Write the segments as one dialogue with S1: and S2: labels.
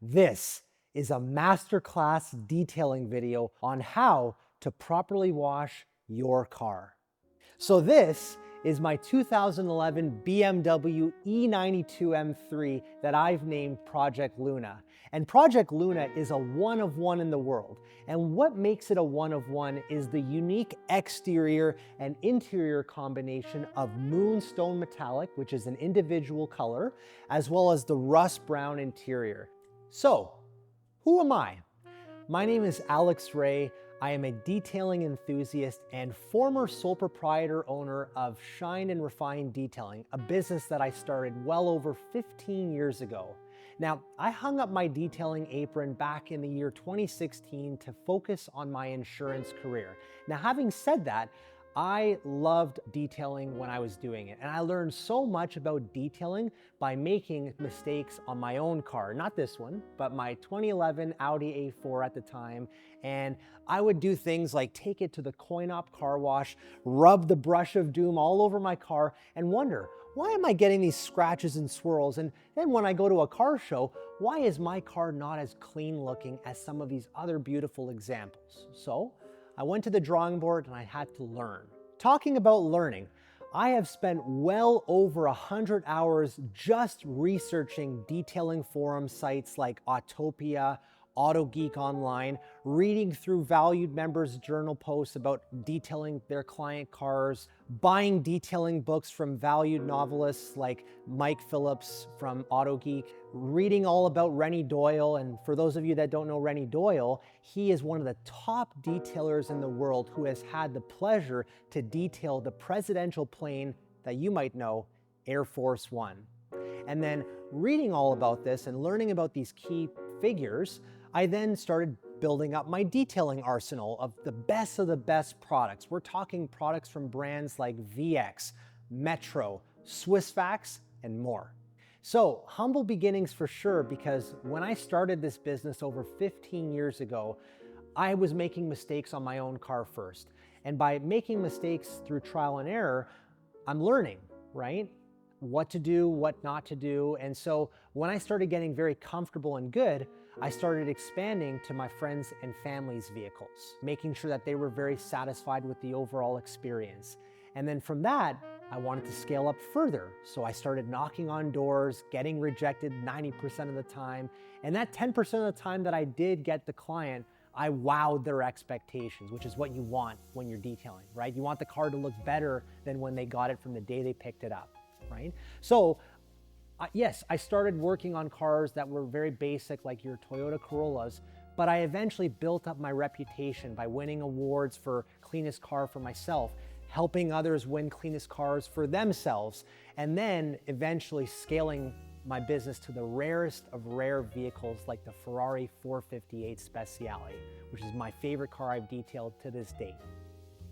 S1: This is a masterclass detailing video on how to properly wash your car. So this is my 2011 BMW E92 M3 that I've named Project Luna. And Project Luna is a one of one in the world. And what makes it a one of one is the unique exterior and interior combination of Moonstone Metallic, which is an individual color, as well as the rust brown interior. So, who am I? My name is Alex Ray. I am a detailing enthusiast and former sole proprietor owner of Shine and Refine Detailing, a business that I started well over 15 years ago. Now, I hung up my detailing apron back in the year 2016 to focus on my insurance career. Now, having said that, I loved detailing when I was doing it, and I learned so much about detailing by making mistakes on my own car. Not this one, but my 2011 Audi A4 at the time. And I would do things like take it to the coin-op car wash, rub the brush of doom all over my car, and wonder, why am I getting these scratches and swirls? And then when I go to a car show, why is my car not as clean looking as some of these other beautiful examples? So I went to the drawing board and I had to learn. Talking about learning, I have spent well over 100 hours just researching detailing forum sites like Autopia, AutoGeek Online, reading through valued members' journal posts about detailing their client cars, buying detailing books from valued novelists like Mike Phillips from AutoGeek, reading all about Rennie Doyle. And for those of you that don't know Rennie Doyle, he is one of the top detailers in the world who has had the pleasure to detail the presidential plane that you might know, Air Force One. And then reading all about this and learning about these key figures, I then started building up my detailing arsenal of the best products. We're talking products from brands like VX, Metro, Swissvax, and more. So humble beginnings for sure, because when I started this business over 15 years ago, I was making mistakes on my own car first. And by making mistakes through trial and error, I'm learning, right? What to do, what not to do. And so when I started getting very comfortable and good, I started expanding to my friends and family's vehicles, making sure that they were very satisfied with the overall experience. And then from that, I wanted to scale up further. So I started knocking on doors, getting rejected 90% of the time. And that 10% of the time that I did get the client, I wowed their expectations, which is what you want when you're detailing, right? You want the car to look better than when they got it from the day they picked it up, right? So yes, I started working on cars that were very basic, like your Toyota Corollas, but I eventually built up my reputation by winning awards for cleanest car for myself, helping others win cleanest cars for themselves, and then eventually scaling my business to the rarest of rare vehicles like the Ferrari 458 Speciale, which is my favorite car I've detailed to this date.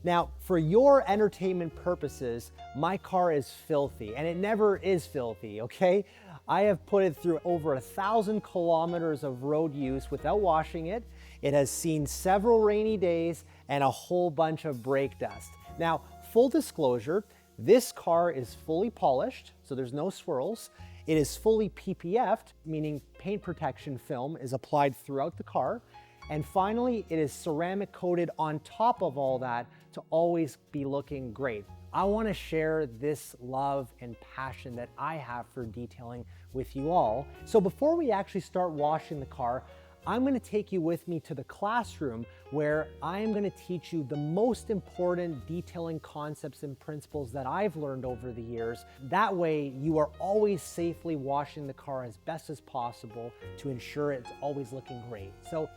S1: Now, for your entertainment purposes, my car is filthy, and it never is filthy, okay? I have put it through over 1,000 kilometers of road use without washing it. It has seen several rainy days and a whole bunch of brake dust. Now, full disclosure, this car is fully polished, so there's no swirls. It is fully PPF'd, meaning paint protection film is applied throughout the car. And finally, it is ceramic coated on top of all that to always be looking great. I want to share this love and passion that I have for detailing with you all. So before we actually start washing the car, I'm going to take you with me to the classroom where I am going to teach you the most important detailing concepts and principles that I've learned over the years. That way you are always safely washing the car as best as possible to ensure it's always looking great. So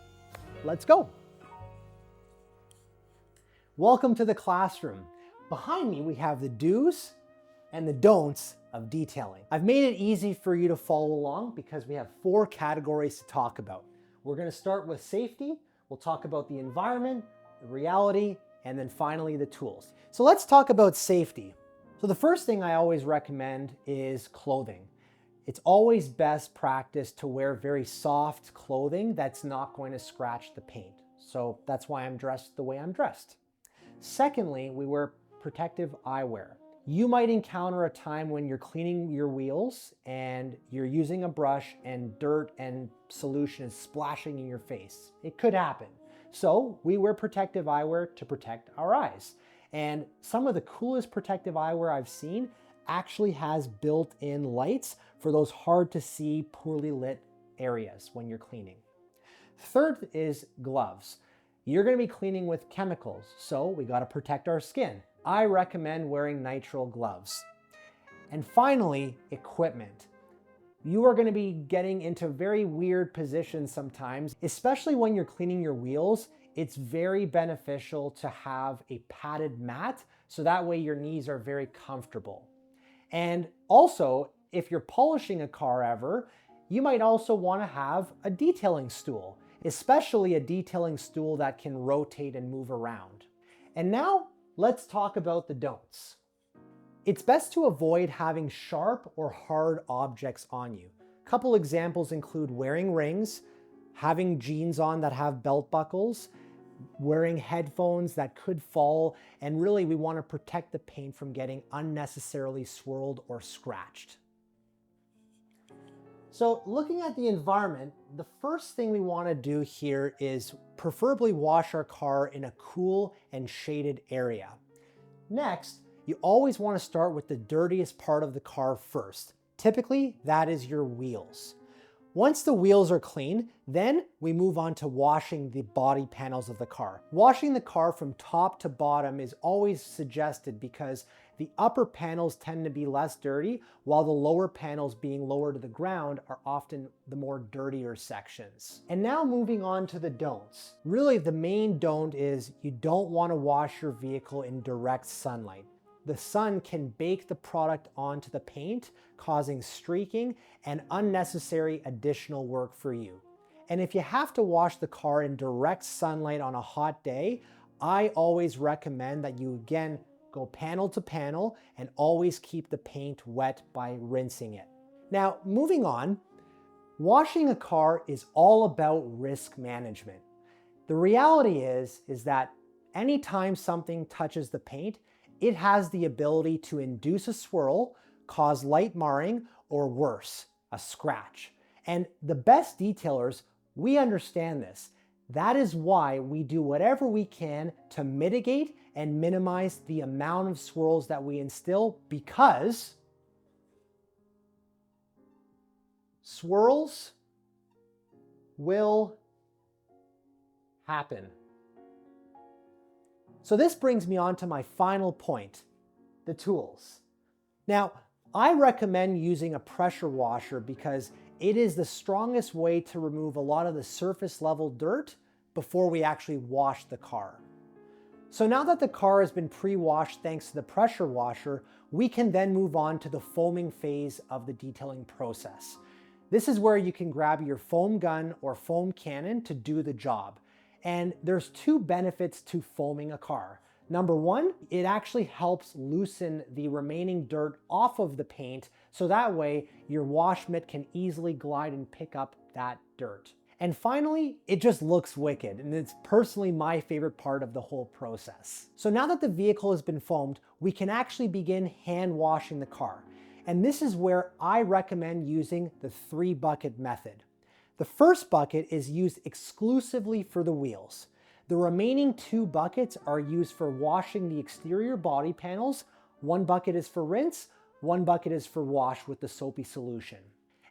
S1: let's go. Welcome to the classroom. Behind me, we have the do's and the don'ts of detailing. I've made it easy for you to follow along because we have 4 categories to talk about. We're going to start with safety. We'll talk about the environment, the reality, and then finally the tools. So let's talk about safety. So the first thing I always recommend is clothing. It's always best practice to wear very soft clothing that's not going to scratch the paint. So that's why I'm dressed the way I'm dressed. Secondly, we wear protective eyewear. You might encounter a time when you're cleaning your wheels and you're using a brush and dirt and solution is splashing in your face. It could happen. So we wear protective eyewear to protect our eyes. And some of the coolest protective eyewear I've seen actually has built-in lights for those hard to see, poorly lit areas when you're cleaning. Third is gloves. You're going to be cleaning with chemicals, so we got to protect our skin. I recommend wearing nitrile gloves. And finally, equipment. You are going to be getting into very weird positions sometimes, especially when you're cleaning your wheels. It's very beneficial to have a padded mat, so that way your knees are very comfortable. And also, if you're polishing a car ever, you might also want to have a detailing stool, especially a detailing stool that can rotate and move around. And now, let's talk about the don'ts. It's best to avoid having sharp or hard objects on you. A couple examples include wearing rings, having jeans on that have belt buckles, wearing headphones that could fall, and really we want to protect the paint from getting unnecessarily swirled or scratched. So looking at the environment, the first thing we want to do here is preferably wash our car in a cool and shaded area. Next, you always want to start with the dirtiest part of the car first. Typically, that is your wheels. Once the wheels are clean, then we move on to washing the body panels of the car. Washing the car from top to bottom is always suggested because the upper panels tend to be less dirty, while the lower panels being lower to the ground are often the more dirtier sections. And now moving on to the don'ts. Really, the main don't is you don't want to wash your vehicle in direct sunlight. The sun can bake the product onto the paint, causing streaking and unnecessary additional work for you. And if you have to wash the car in direct sunlight on a hot day, I always recommend that you again go panel to panel and always keep the paint wet by rinsing it. Now, moving on, washing a car is all about risk management. The reality is that anytime something touches the paint, it has the ability to induce a swirl, cause light marring, or worse, a scratch. And the best detailers, we understand this. That is why we do whatever we can to mitigate and minimize the amount of swirls that we instill, because swirls will happen. So this brings me on to my final point, the tools. Now, I recommend using a pressure washer because it is the strongest way to remove a lot of the surface level dirt before we actually wash the car. So now that the car has been pre-washed thanks to the pressure washer, we can then move on to the foaming phase of the detailing process. This is where you can grab your foam gun or foam cannon to do the job. And there's two benefits to foaming a car. Number one, it actually helps loosen the remaining dirt off of the paint, so that way your wash mitt can easily glide and pick up that dirt. And finally, it just looks wicked, and it's personally my favorite part of the whole process. So now that the vehicle has been foamed, we can actually begin hand washing the car. And this is where I recommend using the 3-bucket method. The first bucket is used exclusively for the wheels. The remaining 2 buckets are used for washing the exterior body panels. 1 bucket is for rinse, 1 bucket is for wash with the soapy solution.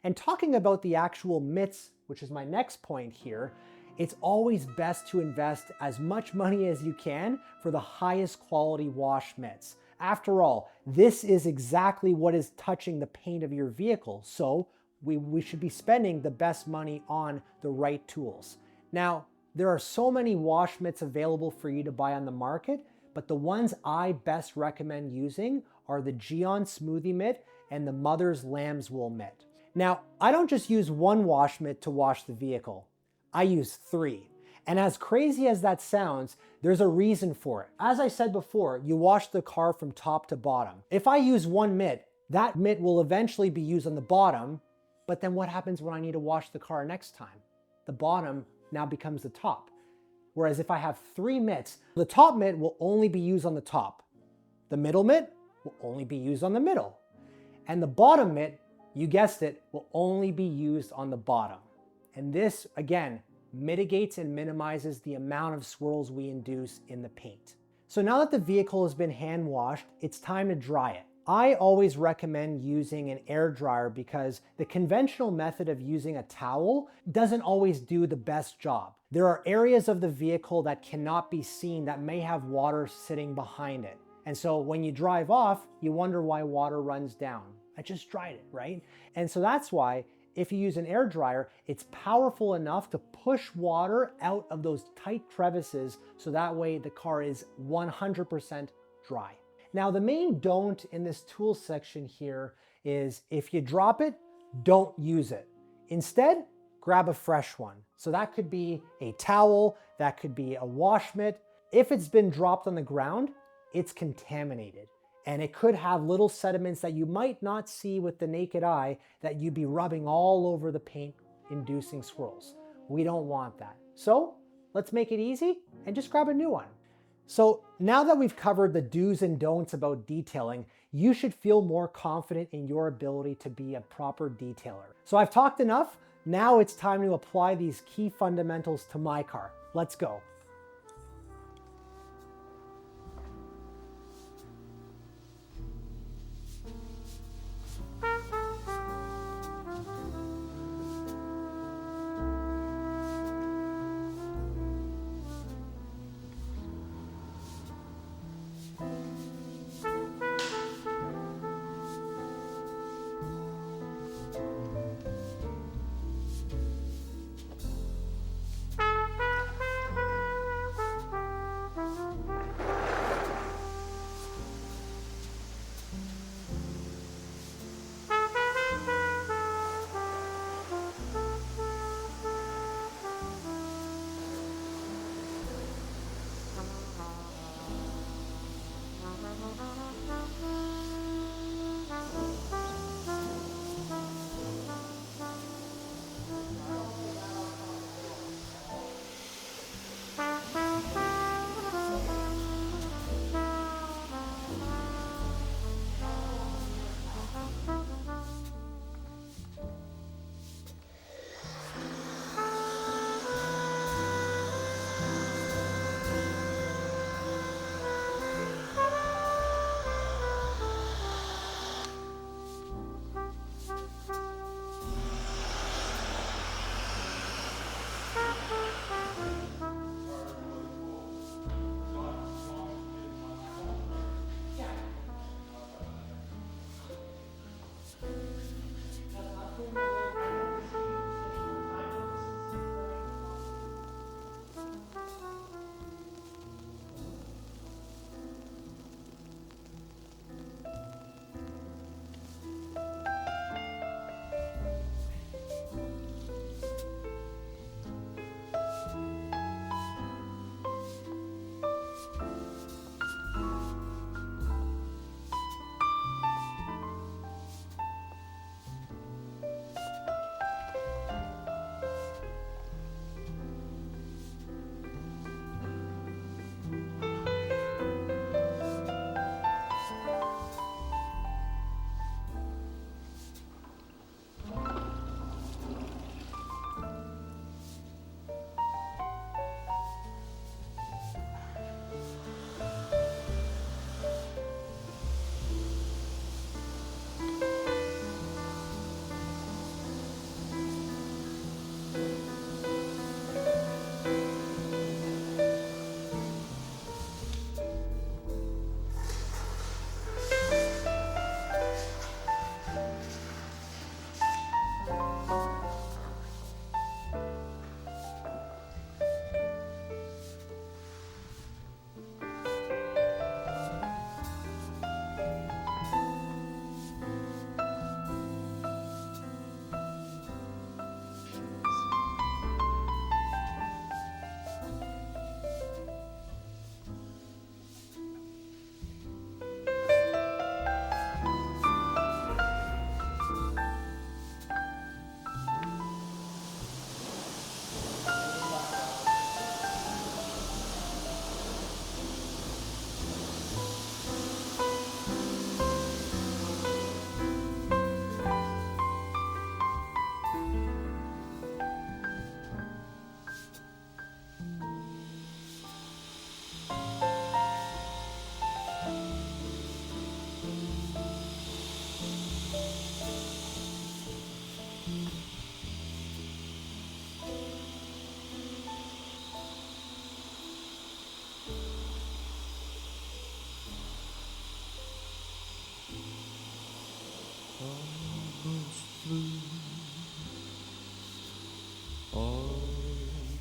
S1: And talking about the actual mitts, which is my next point here, it's always best to invest as much money as you can for the highest quality wash mitts. After all, this is exactly what is touching the paint of your vehicle, so we should be spending the best money on the right tools. Now, there are so many wash mitts available for you to buy on the market, but the ones I best recommend using are the Geon Smoothie Mitt and the Mother's Lamb's Wool Mitt. Now, I don't just use one wash mitt to wash the vehicle. I use 3. And as crazy as that sounds, there's a reason for it. As I said before, you wash the car from top to bottom. If I use one mitt, that mitt will eventually be used on the bottom, but then what happens when I need to wash the car next time? The bottom now becomes the top. Whereas if I have 3 mitts, the top mitt will only be used on the top. The middle mitt will only be used on the middle. And the bottom mitt, you guessed it, will only be used on the bottom. And this, again, mitigates and minimizes the amount of swirls we induce in the paint. So now that the vehicle has been hand washed, it's time to dry it. I always recommend using an air dryer because the conventional method of using a towel doesn't always do the best job. There are areas of the vehicle that cannot be seen that may have water sitting behind it. And so when you drive off, you wonder why water runs down. I just dried it, right? And so that's why if you use an air dryer, it's powerful enough to push water out of those tight crevices so that way the car is 100% dry. Now the main don't in this tool section here is if you drop it, don't use it. Instead, grab a fresh one. So that could be a towel, that could be a wash mitt. If it's been dropped on the ground, it's contaminated. And it could have little sediments that you might not see with the naked eye that you'd be rubbing all over the paint, inducing swirls. We don't want that. So let's make it easy and just grab a new one. So now that we've covered the do's and don'ts about detailing, you should feel more confident in your ability to be a proper detailer. So I've talked enough. Now it's time to apply these key fundamentals to my car. Let's go.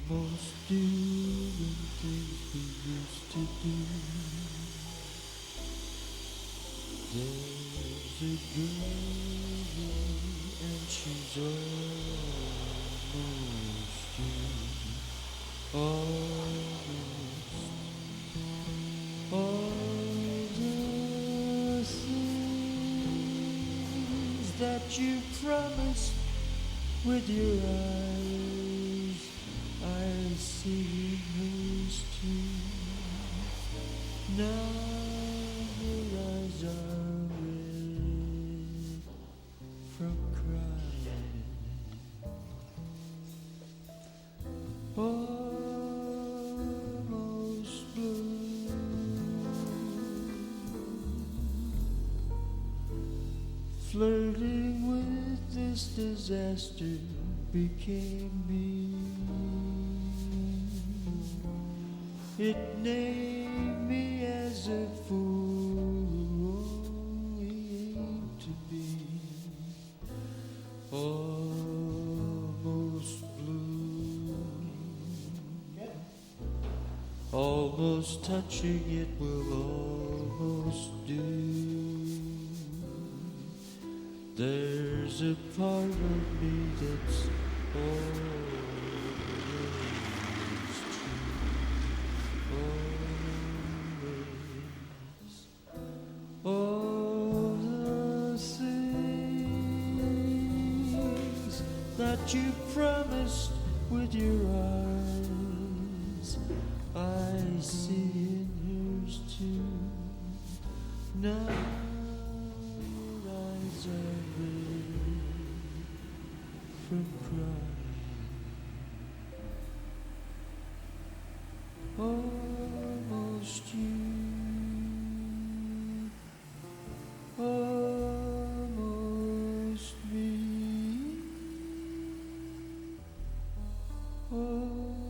S2: doing things we used to do. There's a girl and she's almost you. All the things that you promised with your eyes, I see in hers too. Now her eyes are red from crying. Almost blue. Flirting with this disaster became me. It named me as a fool to be. Almost blue. Almost touching it will almost do. There's a part of me that's always true. Always. All the things that you promised with your eyes, I see in hers too. Now your eyes are red from crying. Almost you. Almost me. Almost